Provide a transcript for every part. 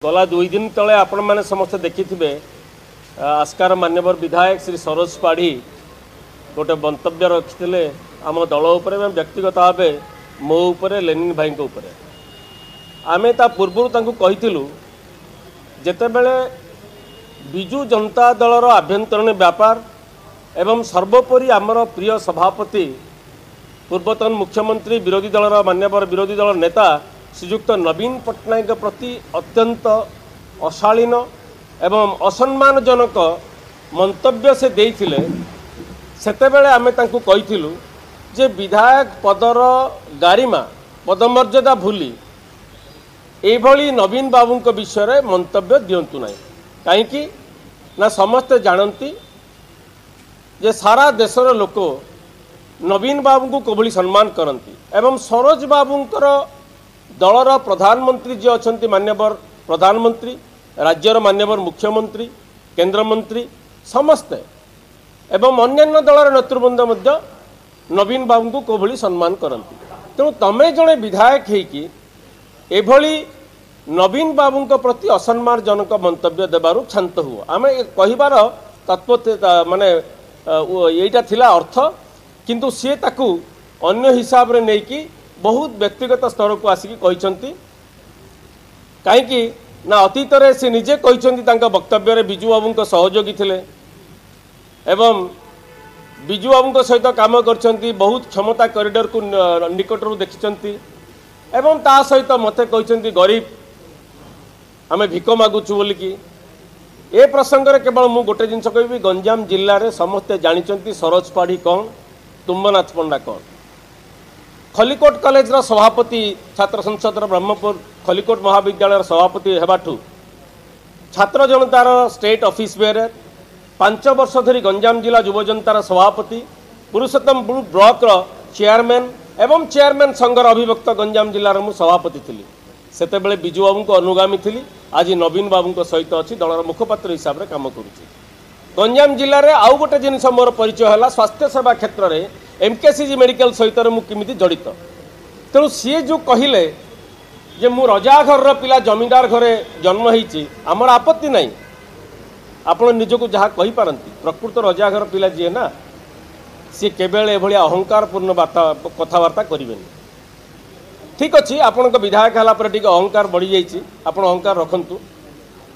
गला 2 दिन तले आपण मैंने समस्त देखी आस्कार मान्यवर विधायक श्री सरोज पाढ़ी गोटे मंतव्य रखिते आम दल उपर व्यक्तिगत भाव मो उपर लेनिन भाई उपर आम ता पूर्व कहीलु जितेबले विजु जनता दलर आभ्यंतरण व्यापार एवं सर्वोपरि आमर प्रिय सभापति पूर्वतन मुख्यमंत्री विरोधी दलर मान्यवर विरोधी दल नेता श्रीयुक्त नवीन पट्टनायक प्रति अत्यंत अशालीन एवं असम्मानजनक मंतव्य से देइथिले सेतेबेले आमे तांकु कहिथिलु जे विधायक पदर गारिमा पदमर्यादा भूली एभली नवीन बाबूंक विषय मंतव्य दियंतु नाही काहेकि ना समस्ते जानती जे सारा देशर लोक नवीन बाबू को कोभली सम्मान करती एवं सरोज बाबूंकर दलर प्रधानमंत्री जी अच्छा मान्यवर प्रधानमंत्री राज्यर मान्यवर मुख्यमंत्री केंद्रमंत्री समस्ते एवं अन्य दलर नेतृवृंद नवीन बाबू को कोभली सम्मान करती तेणु तमें जड़े विधायक होइकी एभली नवीन बाबू प्रति असम्मानजनक मंतव्य देबारु क्षांत हुआ आम कहिबार तात्पर्य माने यहीटा थिला अर्थ किंतु सी ताकू अन्य हिसाब रे नेकी बहुत व्यक्तिगत स्तर को आसिक कहीं ना अतीत रे से निजे कहते वक्तव्य रे बिजू बाबू सहयोगी थिले एवं बिजू बाबू सहित काम करछंती बहुत क्षमता कॉरिडोर को निकटरू देखिछंती एवं ता सहित मते कहते गरीब आमे भिक मागुचु बोलिकी ए प्रसंग रे केवल मु गोटे जिनस कहबी गंजाम जिल्ला रे समस्ते जानिछंती सरोज पाढ़ी कौन तुम्बनाथ पंडा कौन खलिकोट कॉलेज रा सभापति छात्र संसद ब्रह्मपुर खलिकोट महाविद्यालय सभापति हेबाठू छात्र जनतार स्टेट ऑफिस बेरे 5 वर्ष धरी गंजाम जिला युव जनतार सभापति पुरुषोत्तमपुर ब्लॉक रो चेयरमैन एवं चेयरमैन संघर अभिभक्त गंजाम जिलार मु सभापति थिली सेतेबेले बिजू बाबू को अनुगामी थिली आज नवीन बाबू सहित अच्छी दलर मुखपात्र हिसाब से काम करुच्ची गंजाम जिले में आउ गोटे जिन मोर परिचय है स्वास्थ्य सेवा क्षेत्र में एमकेसीजी मेडिकल सहित मुझे जड़ित तेणु सी जो कहले जे मु रजा घर पिला जमींदार घरे जन्म होती आमर आपत्ति नहीं आपण निजक जहाँ कहीपारती प्रकृत रजा घर पिला जी ना सी केवल एभली अहंकारपूर्ण कथबार्ता करें ठीक अच्छे आपण विधायक है टे अहंकार बढ़ी जाइए आप अहंकार रखु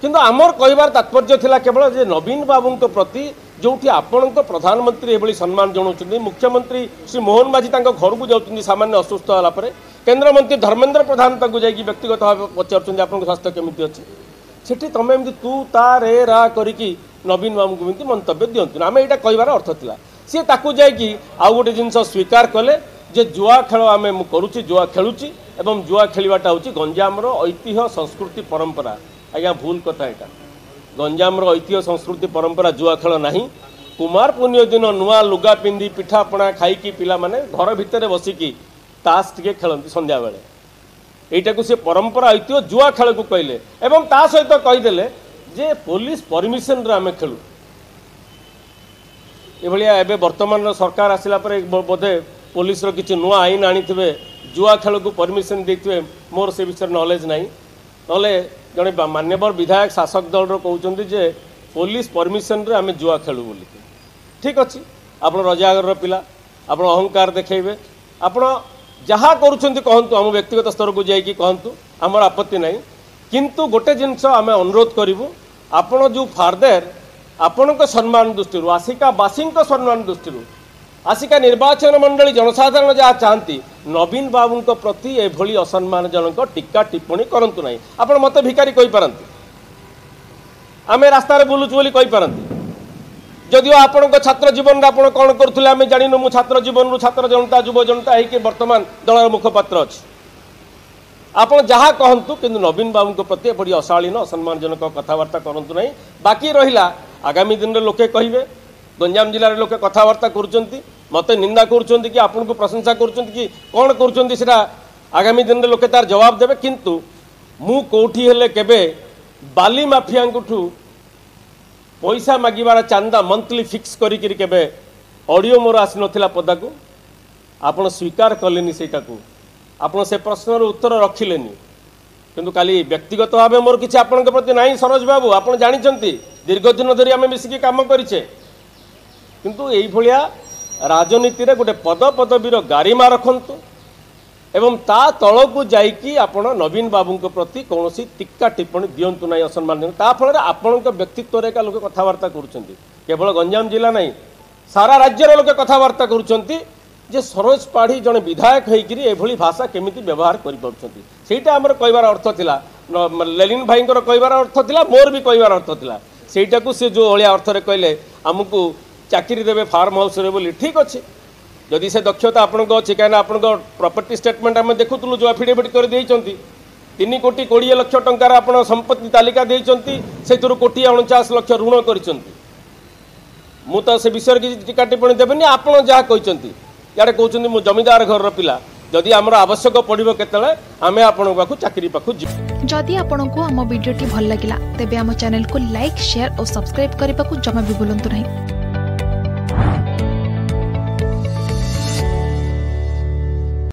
किंतु आमर कहबार तात्पर्य थिला केवल जे नवीन बाबू प्रति जो आपण प्रधानमंत्री एभली सम्मान जनाऊँ मुख्यमंत्री श्री मोहन माझी घर को जाऊँ सामान्य असुस्थ होगापर केन्द्रमंत्री धर्मेन्द्र प्रधान जाकि व्यक्तिगत भाव पचार आप स्वास्थ्य केमी अच्छे सेठी तुम एमती तू ता रे रा करी नवीन बाबू को मंतव्य दिंतु आम यहाँ कहबार अर्थ था सी ताकू जाकि आउ गोटे जिनस स्वीकार कले जे जुआ खेल आम करुच्ची जुआ खेलुची एवं जुआ खेलवाटा हूँ गंजाम ऐतिह्य संस्कृति परंपरा आज्ञा भूल कथा यहाँ गंजाम ऐतिह्य संस्कृति परंपरा जुआ खेल नहीं कुमार पुण्य दिन नुआ लुगा पिंधि पिठापणा खाई पिला माने घर भितर बसिकी ताश टे खेलती संध्या बेले यहीटा को सी परंपरा ऐतिह्य जुआ खेल को कहले एवं ता सहित कहीदेले जे पुलिस परमिशन रे आमे खेलु एभलिया एबे वर्तमान सरकार आसिला पर बोधे पुलिस रो किछि नुआ आईन आनीथिबे जुआ खेल को परमिशन देथिबे मोर से विषय नॉलेज नहीं नले जड़े मान्यवर विधायक शासक दल कहते जे पुलिस परमिशन रे आमे जुआ खेलु बोली ठीक अच्छे आप रजागर पिला आप अहंकार देखेबे आप जहाँ करुँच कहतु आम व्यक्तिगत स्तर को जाकि कहतु आमर आपत्ति नहीं किंतु गोटे जिनस आम अनुरोध करूँ आपण जो फार्दर आपण सम्मान दृष्टि आसिकावासी सम्मान दृष्टि आसिका निर्वाचन मंडली जनसाधारण जहाँ चाहती नवीन बाबू प्रति एभली असम्मानजनक टीका टिप्पणी करंतु नहीं आपण मत भिकारी कहीपारती आम रास्तार बुलुचु बोली कहीपारती जदिव आपण छात्र जीवन आप कौन करुले आम जानू मु छात्र जीवन रु छात्र जनता युव जनता है वर्तमान दलर मुखपात्र अच्छी आप जहाँ कहतु कि नवीन बाबू प्रति बड़ी अशालीन असम्मानजनक कथबार्ता करंतु नहीं बाकी रहा आगामी दिन में लोके कहे गंजाम जिले में लोके कथबार्ता कर मत निंदा कर कि आपन को प्रशंसा कर कौन कर आगामी दिन में लोके तार जवाब देवे किंतु मु कोठी हेले केबे बाली माफिया पैसा मागिबार चांदा मंथली फिक्स करी केबे ऑडियो मोर आसी नथिला पदा को आपण स्वीकार कलेनी सेटा को आपण से प्रश्नर उत्तर रखिलेनी किंतु काली व्यक्तिगत भाव मोर किसी आपण प्रति नहीं सरोज बाबू आप जानते दीर्घ दिन धरी आम मिसिकी काम करें किंतु यही भाया राजनीति रे गोटे पद पदवीर गारिमा रखंतु एवं ता तल को जाइकी आपण नवीन बाबू प्रति कौन टीका टिप्पणी दिंतु ना असम्मान फल आपण व्यक्तित्व का लोक कथबार्ता केवल गंजाम जिला नहीं सारा राज्यर लोक कथबार्ता जे सरोज पाढ़ी जड़े विधायक होकर भाषा केमिति व्यवहार करा आमर कहबार अर्थ थिला लेलिन भाई कहबार अर्थ थिला मोर भी कहबार अर्थ थिला सेटा को से जो अलिया अर्थ कहले आमको चाकरी देवे फार्म हाउस रे बोली ठीक अच्छे जदि से दक्षता आपण अच्छी कहीं आप प्रॉपर्टी स्टेटमेंट आम देखुलु जो एफिडेविट कर 3 कोटी 20 लाख टंकार आप संपत्ति तालिका देइचंती से 1,49 लाख ऋण करिसंती मु तो से विषय किसी टीका टिप्पणी देवेनि आपण जहाँ कहते यार कहते मु जमीदार घर पिला जदि आमर आवश्यक पड़ो केतले आमे आपण पाखु चाकरी पाखु जदि आपंक आम भिडी भल लगा तेब आम चैनल को लाइक शेयर और सब्सक्राइब करने को जमा भी भूलु नहीं।